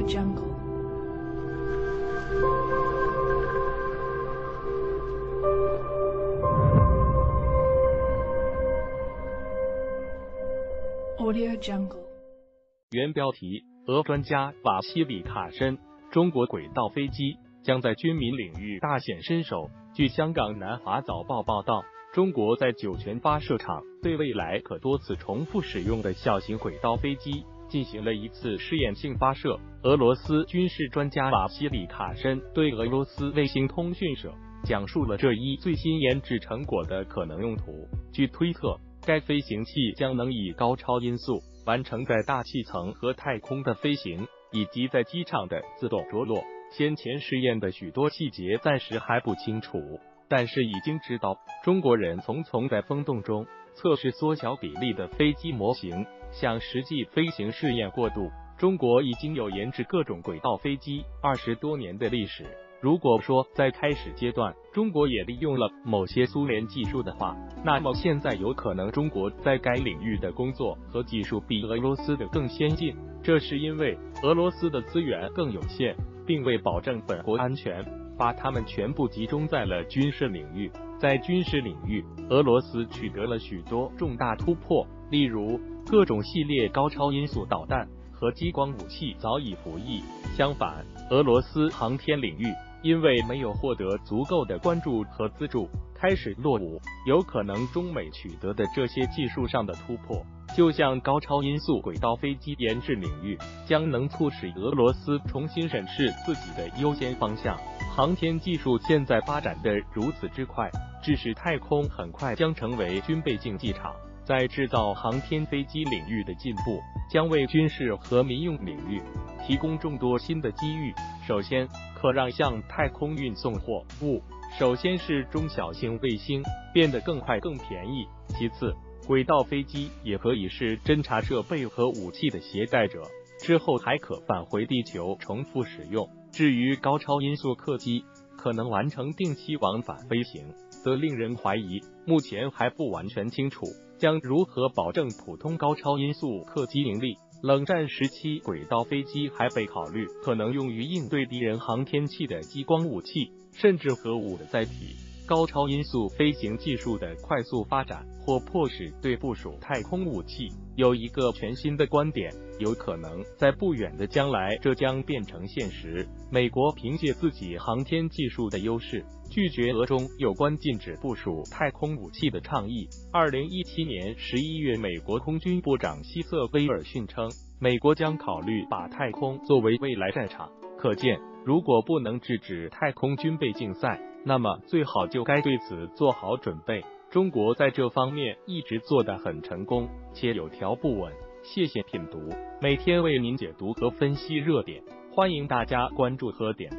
Jungle. Audio Jungle. 原标题：俄专家瓦西里卡申，中国轨道飞机将在军民领域大显身手。据香港南华早报报道，中国在酒泉发射场对未来可多次重复使用的小型轨道飞机进行了一次试验性发射。俄罗斯军事专家瓦西里卡申对俄罗斯卫星通讯社讲述了这一最新研制成果的可能用途。据推测，该飞行器将能以高超音速完成在大气层和太空的飞行，以及在机场的自动着陆。先前试验的许多细节暂时还不清楚，但是已经知道中国人匆匆在风洞中测试缩小比例的飞机模型，向实际飞行试验过渡。中国已经有研制各种轨道飞机20多年的历史。如果说在开始阶段中国也利用了某些苏联技术的话，那么现在有可能中国在该领域的工作和技术比俄罗斯的更先进，这是因为俄罗斯的资源更有限，并为保证本国安全，把它们全部集中在了军事领域。在军事领域，俄罗斯取得了许多重大突破，例如各种系列高超音速导弹和激光武器早已服役。相反，俄罗斯航天领域因为没有获得足够的关注和资助，开始落伍。有可能中美取得的这些技术上的突破，就像高超音速轨道飞机研制领域，将能促使俄罗斯重新审视自己的优先方向。航天技术现在发展的如此之快，致使太空很快将成为军备竞技场。在制造航天飞机领域的进步，将为军事和民用领域提供众多新的机遇。首先，可让向太空运送货物，首先是中小型卫星变得更快更便宜。其次，轨道飞机也可以是侦察设备和武器的携带者，之后还可返回地球重复使用。至于高超音速客机可能完成定期往返飞行，则令人怀疑，目前还不完全清楚将如何保证普通高超音速客机盈利。冷战时期，轨道飞机还被考虑可能用于应对敌人航天器的激光武器，甚至核武的载体。高超音速飞行技术的快速发展，或迫使对部署太空武器有一个全新的观点，有可能在不远的将来这将变成现实。美国凭借自己航天技术的优势，拒绝俄中有关禁止部署太空武器的倡议。2017年11月，美国空军部长希瑟威尔逊称，美国将考虑把太空作为未来战场。可见，如果不能制止太空军备竞赛，那么最好就该对此做好准备。中国在这方面一直做得很成功，且有条不紊。谢谢品读，每天为您解读和分析热点，欢迎大家关注和点评。